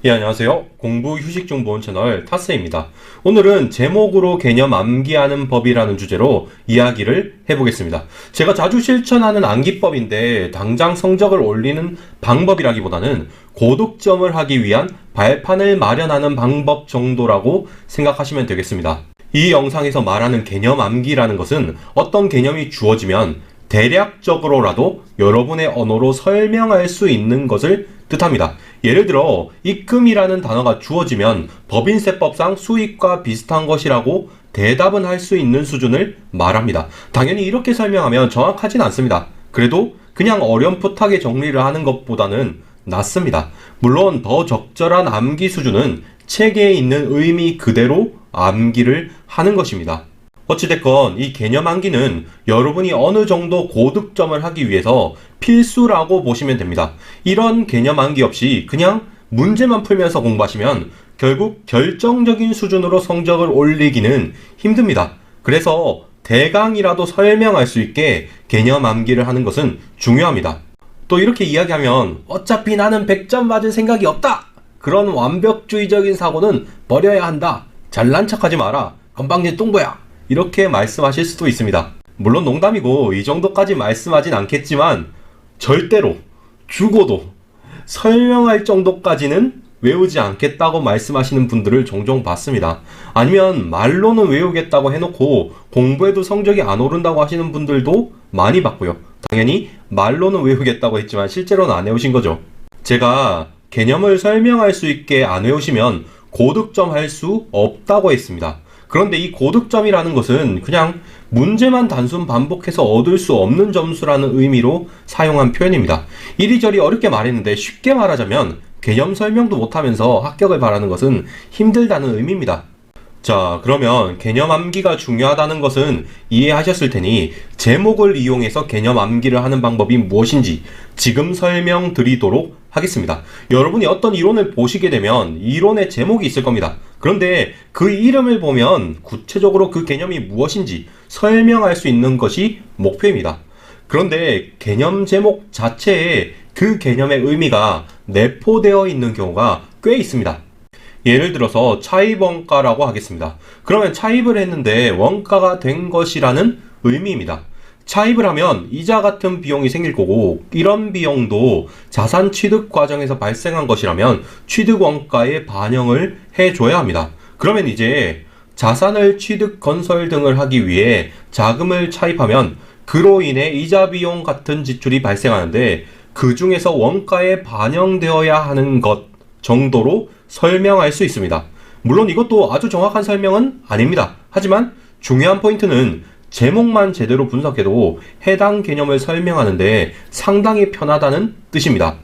예, 안녕하세요. 공부 휴식 정보원 채널 타스입니다. 오늘은 제목으로 개념 암기하는 법이라는 주제로 이야기를 해보겠습니다. 제가 자주 실천하는 암기법인데 당장 성적을 올리는 방법이라기보다는 고득점을 하기 위한 발판을 마련하는 방법 정도라고 생각하시면 되겠습니다. 이 영상에서 말하는 개념 암기라는 것은 어떤 개념이 주어지면 대략적으로라도 여러분의 언어로 설명할 수 있는 것을 뜻합니다. 예를 들어 입금이라는 단어가 주어지면 법인세법상 수익과 비슷한 것이라고 대답은 할 수 있는 수준을 말합니다. 당연히 이렇게 설명하면 정확하진 않습니다. 그래도 그냥 어렴풋하게 정리를 하는 것보다는 낫습니다. 물론 더 적절한 암기 수준은 책에 있는 의미 그대로 암기를 하는 것입니다. 어찌됐건 이 개념 암기는 여러분이 어느 정도 고득점을 하기 위해서 필수라고 보시면 됩니다. 이런 개념 암기 없이 그냥 문제만 풀면서 공부하시면 결국 결정적인 수준으로 성적을 올리기는 힘듭니다. 그래서 대강이라도 설명할 수 있게 개념 암기를 하는 것은 중요합니다. 또 이렇게 이야기하면 어차피 나는 100점 맞을 생각이 없다! 그런 완벽주의적인 사고는 버려야 한다. 잘난 척하지 마라. 건방진 똥보야. 이렇게 말씀하실 수도 있습니다. 물론 농담이고 이 정도까지 말씀하진 않겠지만 절대로 죽어도 설명할 정도까지는 외우지 않겠다고 말씀하시는 분들을 종종 봤습니다. 아니면 말로는 외우겠다고 해놓고 공부해도 성적이 안 오른다고 하시는 분들도 많이 봤고요. 당연히 말로는 외우겠다고 했지만 실제로는 안 외우신 거죠. 제가 개념을 설명할 수 있게 안 외우시면 고득점 할 수 없다고 했습니다. 그런데 이 고득점이라는 것은 그냥 문제만 단순 반복해서 얻을 수 없는 점수라는 의미로 사용한 표현입니다. 이리저리 어렵게 말했는데 쉽게 말하자면 개념 설명도 못하면서 합격을 바라는 것은 힘들다는 의미입니다. 자, 그러면 개념 암기가 중요하다는 것은 이해하셨을 테니 제목을 이용해서 개념 암기를 하는 방법이 무엇인지 지금 설명드리도록 하겠습니다. 여러분이 어떤 이론을 보시게 되면 이론의 제목이 있을 겁니다. 그런데 그 이름을 보면 구체적으로 그 개념이 무엇인지 설명할 수 있는 것이 목표입니다. 그런데 개념 제목 자체에 그 개념의 의미가 내포되어 있는 경우가 꽤 있습니다. 예를 들어서 차입원가라고 하겠습니다. 그러면 차입을 했는데 원가가 된 것이라는 의미입니다. 차입을 하면 이자 같은 비용이 생길 거고 이런 비용도 자산 취득 과정에서 발생한 것이라면 취득 원가에 반영을 해줘야 합니다. 그러면 이제 자산을 취득 건설 등을 하기 위해 자금을 차입하면 그로 인해 이자 비용 같은 지출이 발생하는데 그 중에서 원가에 반영되어야 하는 것 정도로 설명할 수 있습니다. 물론 이것도 아주 정확한 설명은 아닙니다. 하지만 중요한 포인트는 제목만 제대로 분석해도 해당 개념을 설명하는데 상당히 편하다는 뜻입니다.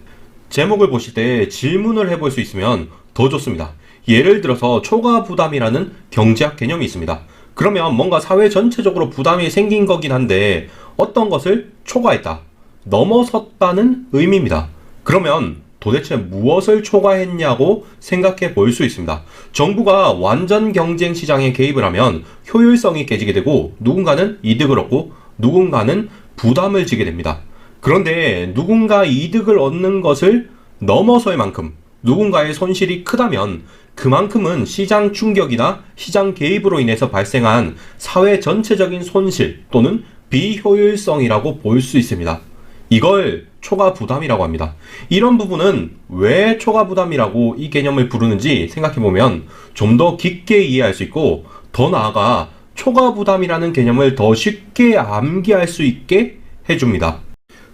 제목을 보실 때 질문을 해볼 수 있으면 더 좋습니다. 예를 들어서 초과 부담이라는 경제학 개념이 있습니다. 그러면 뭔가 사회 전체적으로 부담이 생긴 거긴 한데 어떤 것을 초과했다, 넘어섰다는 의미입니다. 그러면 도대체 무엇을 초과했냐고 생각해 볼 수 있습니다. 정부가 완전 경쟁 시장에 개입을 하면 효율성이 깨지게 되고 누군가는 이득을 얻고 누군가는 부담을 지게 됩니다. 그런데 누군가 이득을 얻는 것을 넘어설 만큼 누군가의 손실이 크다면 그만큼은 시장 충격이나 시장 개입으로 인해서 발생한 사회 전체적인 손실 또는 비효율성이라고 볼 수 있습니다. 이걸 초과 부담이라고 합니다. 이런 부분은 왜 초과 부담이라고 이 개념을 부르는지 생각해보면 좀 더 깊게 이해할 수 있고 더 나아가 초과 부담이라는 개념을 더 쉽게 암기할 수 있게 해줍니다.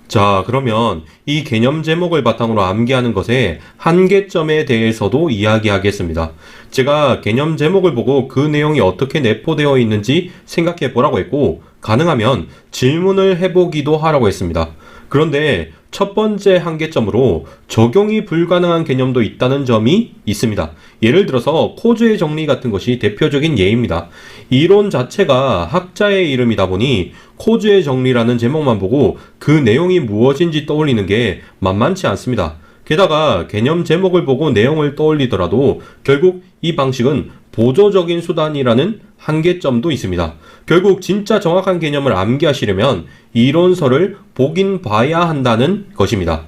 자, 그러면 이 개념 제목을 바탕으로 암기하는 것의 한계점에 대해서도 이야기하겠습니다. 제가 개념 제목을 보고 그 내용이 어떻게 내포되어 있는지 생각해 보라고 했고 가능하면 질문을 해보기도 하라고 했습니다. 그런데 첫 번째 한계점으로 적용이 불가능한 개념도 있다는 점이 있습니다. 예를 들어서 코즈의 정리 같은 것이 대표적인 예입니다. 이론 자체가 학자의 이름이다 보니 코즈의 정리라는 제목만 보고 그 내용이 무엇인지 떠올리는 게 만만치 않습니다. 게다가 개념 제목을 보고 내용을 떠올리더라도 결국 이 방식은 보조적인 수단이라는 한계점도 있습니다. 결국 진짜 정확한 개념을 암기하시려면 이론서를 보긴 봐야 한다는 것입니다.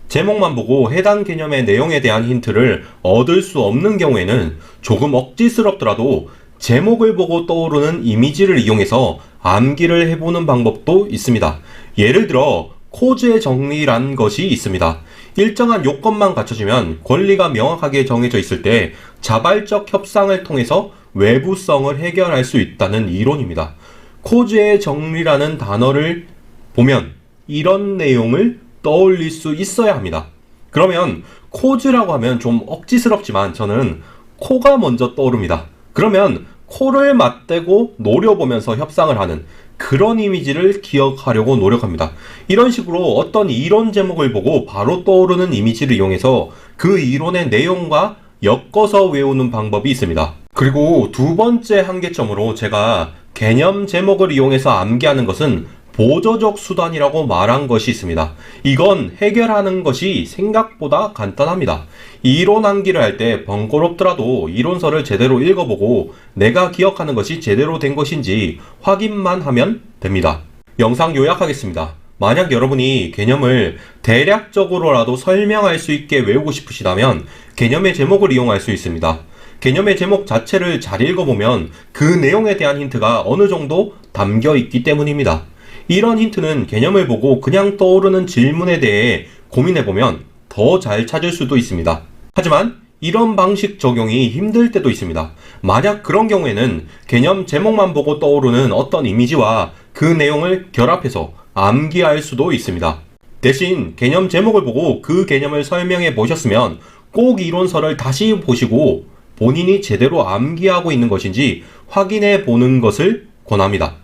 제목만 보고 해당 개념의 내용에 대한 힌트를 얻을 수 없는 경우에는 조금 억지스럽더라도 제목을 보고 떠오르는 이미지를 이용해서 암기를 해보는 방법도 있습니다. 예를 들어 코즈의 정리란 것이 있습니다. 일정한 요건만 갖춰지면 권리가 명확하게 정해져 있을 때 자발적 협상을 통해서 외부성을 해결할 수 있다는 이론입니다. 코즈의 정리라는 단어를 보면 이런 내용을 떠올릴 수 있어야 합니다. 그러면 코즈라고 하면 좀 억지스럽지만 저는 코가 먼저 떠오릅니다. 그러면 코를 맞대고 노려보면서 협상을 하는 그런 이미지를 기억하려고 노력합니다. 이런 식으로 어떤 이론 제목을 보고 바로 떠오르는 이미지를 이용해서 그 이론의 내용과 엮어서 외우는 방법이 있습니다. 그리고 두 번째 한계점으로 제가 개념 제목을 이용해서 암기하는 것은 보조적 수단이라고 말한 것이 있습니다. 이건 해결하는 것이 생각보다 간단합니다. 이론 암기를 할 때 번거롭더라도 이론서를 제대로 읽어보고 내가 기억하는 것이 제대로 된 것인지 확인만 하면 됩니다. 영상 요약하겠습니다. 만약 여러분이 개념을 대략적으로라도 설명할 수 있게 외우고 싶으시다면 개념의 제목을 이용할 수 있습니다. 개념의 제목 자체를 잘 읽어보면 그 내용에 대한 힌트가 어느 정도 담겨 있기 때문입니다. 이런 힌트는 개념을 보고 그냥 떠오르는 질문에 대해 고민해보면 더 잘 찾을 수도 있습니다. 하지만 이런 방식 적용이 힘들 때도 있습니다. 만약 그런 경우에는 개념 제목만 보고 떠오르는 어떤 이미지와 그 내용을 결합해서 암기할 수도 있습니다. 대신 개념 제목을 보고 그 개념을 설명해 보셨으면 꼭 이론서를 다시 보시고 본인이 제대로 암기하고 있는 것인지 확인해 보는 것을 권합니다.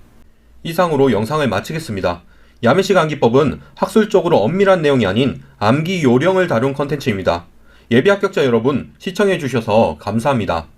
이상으로 영상을 마치겠습니다. 야매식 암기법은 학술적으로 엄밀한 내용이 아닌 암기 요령을 다룬 컨텐츠입니다. 예비 합격자 여러분, 시청해 주셔서 감사합니다.